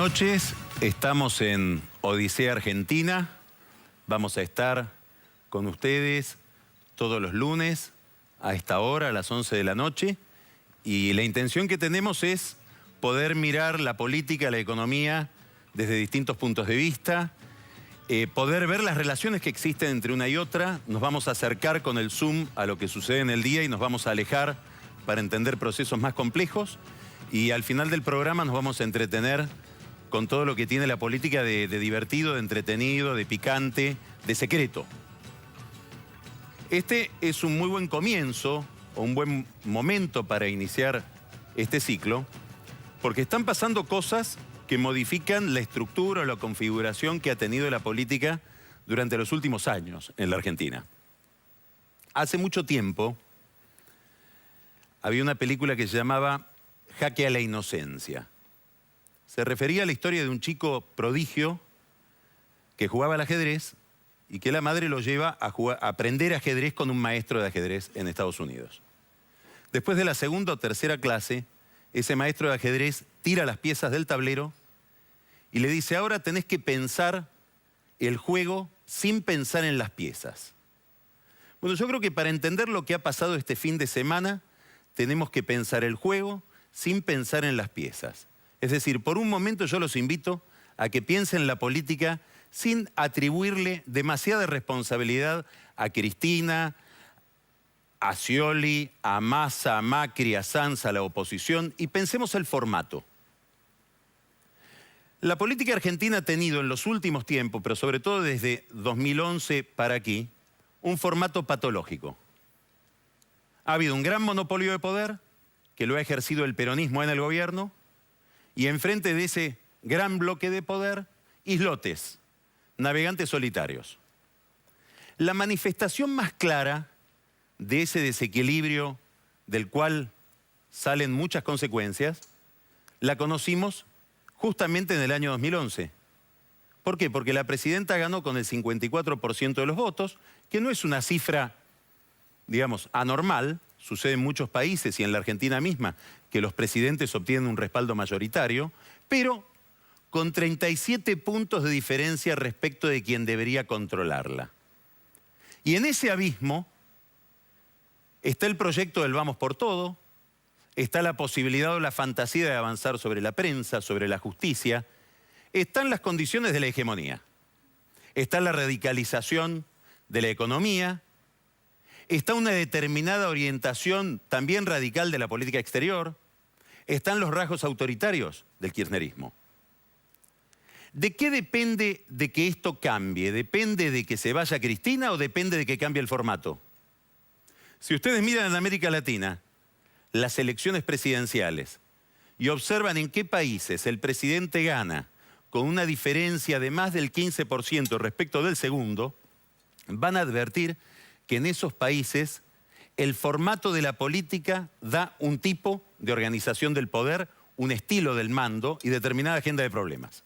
noches, estamos en Odisea Argentina. Vamos a estar con ustedes todos los lunes a esta hora, a las 11 de la noche. Y la intención que tenemos es poder mirar la política, la economía desde distintos puntos de vista, poder ver las relaciones que existen entre una y otra. Nos vamos a acercar con el zoom a lo que sucede en el día y nos vamos a alejar para entender procesos más complejos. Y al final del programa nos vamos a entretener con todo lo que tiene la política de divertido, de entretenido, de picante, de secreto. Este es un muy buen comienzo, o un buen momento para iniciar este ciclo, porque están pasando cosas que modifican la estructura o la configuración que ha tenido la política durante los últimos años en la Argentina. Hace mucho tiempo había una película que se llamaba Jaque a la inocencia. Se refería a la historia de un chico prodigio que jugaba al ajedrez y que la madre lo lleva a aprender ajedrez con un maestro de ajedrez en Estados Unidos. Después de la segunda o tercera clase, ese maestro de ajedrez tira las piezas del tablero y le dice: ahora tenés que pensar el juego sin pensar en las piezas. Bueno, yo creo que para entender lo que ha pasado este fin de semana, tenemos que pensar el juego sin pensar en las piezas. Es decir, por un momento yo los invito a que piensen la política sin atribuirle demasiada responsabilidad a Cristina, a Scioli, a Massa, a Macri, a Sanz, a la oposición, y pensemos el formato. La política argentina ha tenido en los últimos tiempos, pero sobre todo desde 2011 para aquí, un formato patológico. Ha habido un gran monopolio de poder que lo ha ejercido el peronismo en el gobierno, y enfrente de ese gran bloque de poder, islotes, navegantes solitarios. La manifestación más clara de ese desequilibrio del cual salen muchas consecuencias, la conocimos justamente en el año 2011. ¿Por qué? Porque la presidenta ganó con el 54% de los votos, que no es una cifra, digamos, anormal. Sucede en muchos países y en la Argentina misma que los presidentes obtienen un respaldo mayoritario, pero con 37 puntos de diferencia respecto de quien debería controlarla. Y en ese abismo está el proyecto del Vamos por Todo, está la posibilidad o la fantasía de avanzar sobre la prensa, sobre la justicia, están las condiciones de la hegemonía, está la radicalización de la economía, está una determinada orientación también radical de la política exterior, están los rasgos autoritarios del kirchnerismo. ¿De qué depende de que esto cambie? ¿Depende de que se vaya Cristina o depende de que cambie el formato? Si ustedes miran en América Latina las elecciones presidenciales y observan en qué países el presidente gana con una diferencia de más del 15% respecto del segundo, van a advertir que en esos países el formato de la política da un tipo de organización del poder, un estilo del mando y determinada agenda de problemas.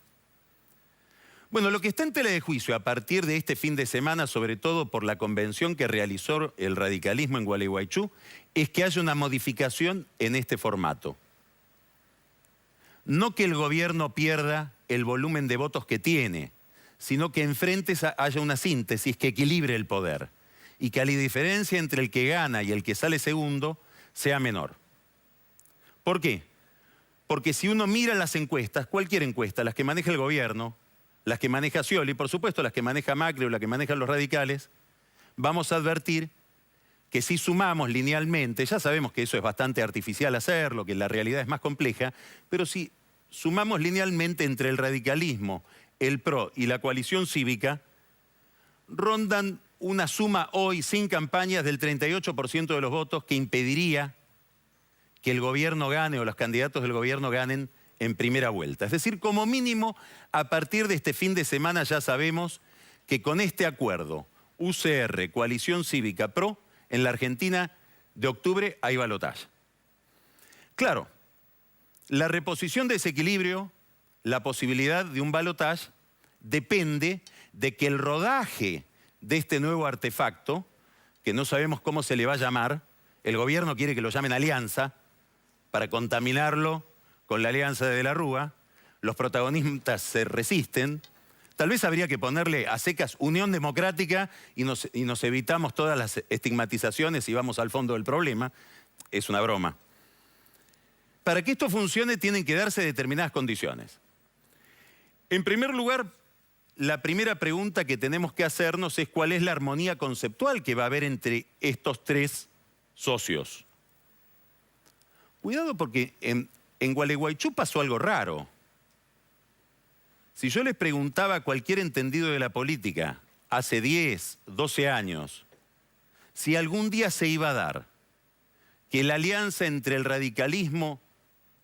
Bueno, lo que está en tela de juicio a partir de este fin de semana, sobre todo por la convención que realizó el radicalismo en Gualeguaychú, es que haya una modificación en este formato. No que el gobierno pierda el volumen de votos que tiene, sino que enfrente haya una síntesis que equilibre el poder y que la diferencia entre el que gana y el que sale segundo sea menor. ¿Por qué? Porque si uno mira las encuestas, cualquier encuesta, las que maneja el gobierno, las que maneja Scioli, por supuesto las que maneja Macri o las que manejan los radicales, vamos a advertir que si sumamos linealmente, ya sabemos que eso es bastante artificial hacerlo, que la realidad es más compleja, pero si sumamos linealmente entre el radicalismo, el PRO y la coalición cívica, rondan una suma hoy sin campañas del 38% de los votos que impediría que el gobierno gane o los candidatos del gobierno ganen en primera vuelta. Es decir, como mínimo, a partir de este fin de semana ya sabemos que con este acuerdo UCR, Coalición Cívica, PRO, en la Argentina de octubre hay balotaje. Claro, la reposición de ese equilibrio, la posibilidad de un balotaje, depende de que el rodaje de este nuevo artefacto, que no sabemos cómo se le va a llamar, el gobierno quiere que lo llamen alianza, para contaminarlo con la alianza de la Rúa, los protagonistas se resisten, tal vez habría que ponerle a secas Unión Democrática y nos evitamos todas las estigmatizaciones y vamos al fondo del problema. Es una broma. Para que esto funcione tienen que darse determinadas condiciones. En primer lugar, la primera pregunta que tenemos que hacernos es cuál es la armonía conceptual que va a haber entre estos tres socios. Cuidado porque en Gualeguaychú pasó algo raro. Si yo les preguntaba a cualquier entendido de la política hace 10, 12 años, si algún día se iba a dar que la alianza entre el radicalismo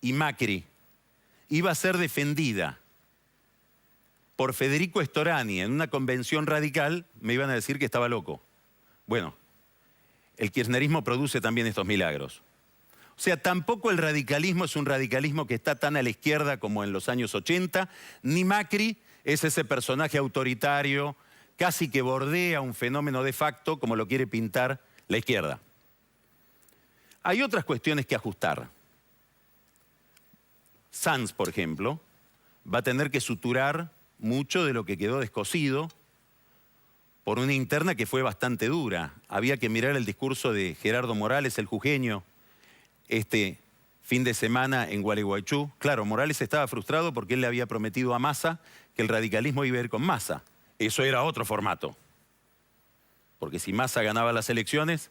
y Macri iba a ser defendida por Federico Storani en una convención radical, me iban a decir que estaba loco. Bueno, el kirchnerismo produce también estos milagros. O sea, tampoco el radicalismo es un radicalismo que está tan a la izquierda como en los años 80, ni Macri es ese personaje autoritario, casi que bordea un fenómeno de facto como lo quiere pintar la izquierda. Hay otras cuestiones que ajustar. Sanz, por ejemplo, va a tener que suturar mucho de lo que quedó descosido por una interna que fue bastante dura. Había que mirar el discurso de Gerardo Morales, el jujeño, este fin de semana en Gualeguaychú. Claro, Morales estaba frustrado porque él le había prometido a Massa que el radicalismo iba a ir con Massa. Eso era otro formato. Porque si Massa ganaba las elecciones,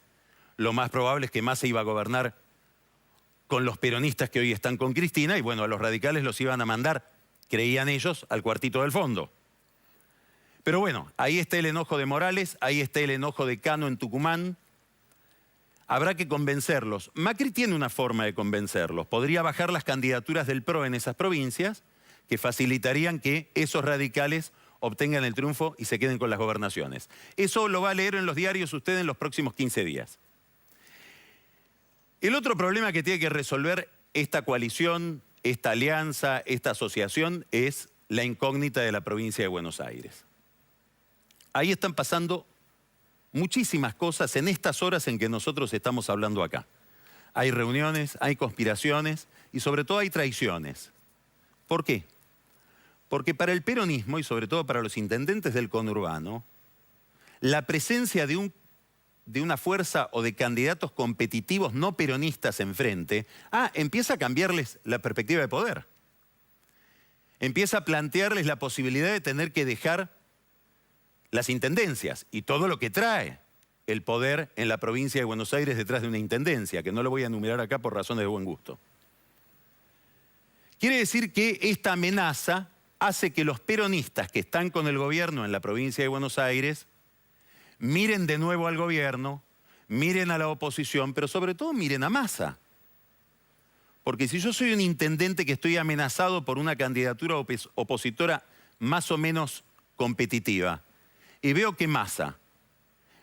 lo más probable es que Massa iba a gobernar con los peronistas que hoy están con Cristina y bueno, a los radicales los iban a mandar, creían ellos, al cuartito del fondo. Pero bueno, ahí está el enojo de Morales, ahí está el enojo de Cano en Tucumán. Habrá que convencerlos. Macri tiene una forma de convencerlos. Podría bajar las candidaturas del PRO en esas provincias que facilitarían que esos radicales obtengan el triunfo y se queden con las gobernaciones. Eso lo va a leer en los diarios usted en los próximos 15 días. El otro problema que tiene que resolver esta coalición, esta alianza, esta asociación, es la incógnita de la provincia de Buenos Aires. Ahí están pasando muchísimas cosas en estas horas en que nosotros estamos hablando acá. Hay reuniones, hay conspiraciones y sobre todo hay traiciones. ¿Por qué? Porque para el peronismo y sobre todo para los intendentes del conurbano, la presencia de una fuerza o de candidatos competitivos no peronistas enfrente, empieza a cambiarles la perspectiva de poder. Empieza a plantearles la posibilidad de tener que dejar las intendencias y todo lo que trae el poder en la provincia de Buenos Aires detrás de una intendencia, que no lo voy a enumerar acá por razones de buen gusto. Quiere decir que esta amenaza hace que los peronistas que están con el gobierno en la provincia de Buenos Aires miren de nuevo al gobierno, miren a la oposición, pero sobre todo miren a Massa. Porque si yo soy un intendente que estoy amenazado por una candidatura opositora más o menos competitiva, y veo que Massa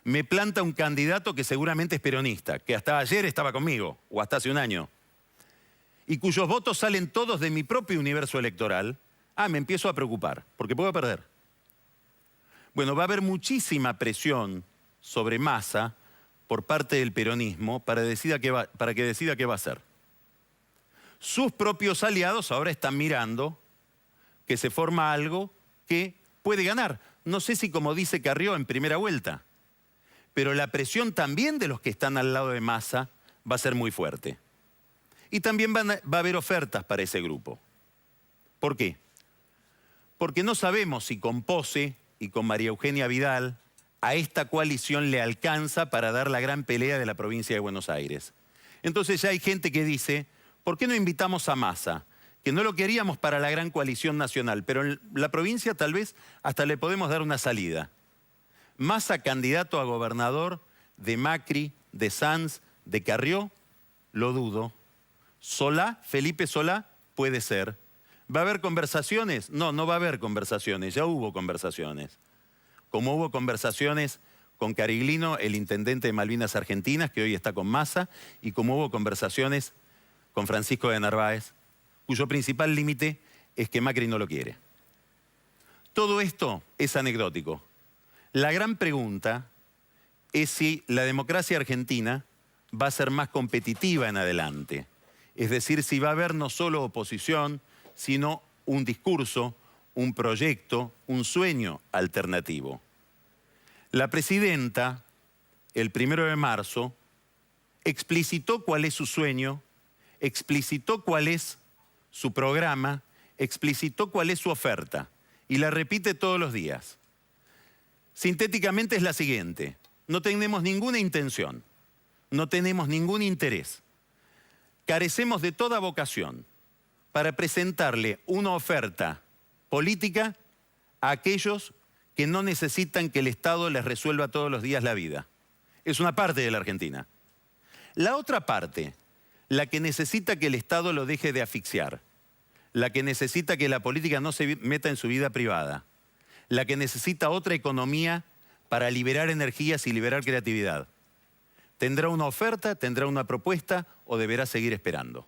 me planta un candidato que seguramente es peronista, que hasta ayer estaba conmigo, o hasta hace un año, y cuyos votos salen todos de mi propio universo electoral, me empiezo a preocupar, porque puedo perder. Bueno, va a haber muchísima presión sobre Massa por parte del peronismo para que decida qué va a hacer. Sus propios aliados ahora están mirando que se forma algo que puede ganar. No sé si como dice Carrió en primera vuelta, pero la presión también de los que están al lado de Massa va a ser muy fuerte. Y también va a haber ofertas para ese grupo. ¿Por qué? Porque no sabemos si con Pose y con María Eugenia Vidal a esta coalición le alcanza para dar la gran pelea de la provincia de Buenos Aires. Entonces ya hay gente que dice, ¿por qué no invitamos a Massa? Que no lo queríamos para la gran coalición nacional, pero en la provincia tal vez hasta le podemos dar una salida. Massa candidato a gobernador de Macri, de Sanz, de Carrió, lo dudo. Solá, Felipe Solá, puede ser. ¿Va a haber conversaciones? No, no va a haber conversaciones, ya hubo conversaciones. Como hubo conversaciones con Cariglino, el intendente de Malvinas Argentinas, que hoy está con Massa, y como hubo conversaciones con Francisco de Narváez, cuyo principal límite es que Macri no lo quiere. Todo esto es anecdótico. La gran pregunta es si la democracia argentina va a ser más competitiva en adelante. Es decir, si va a haber no solo oposición, sino un discurso, un proyecto, un sueño alternativo. La presidenta, el 1 de marzo, explicitó cuál es su sueño, explicitó cuál es su programa, explicitó cuál es su oferta y la repite todos los días. Sintéticamente es la siguiente: no tenemos ninguna intención, no tenemos ningún interés, carecemos de toda vocación para presentarle una oferta política a aquellos que no necesitan que el Estado les resuelva todos los días la vida. Es una parte de la Argentina. La otra parte, la que necesita que el Estado lo deje de asfixiar, la que necesita que la política no se meta en su vida privada, la que necesita otra economía para liberar energías y liberar creatividad, ¿tendrá una oferta, tendrá una propuesta o deberá seguir esperando?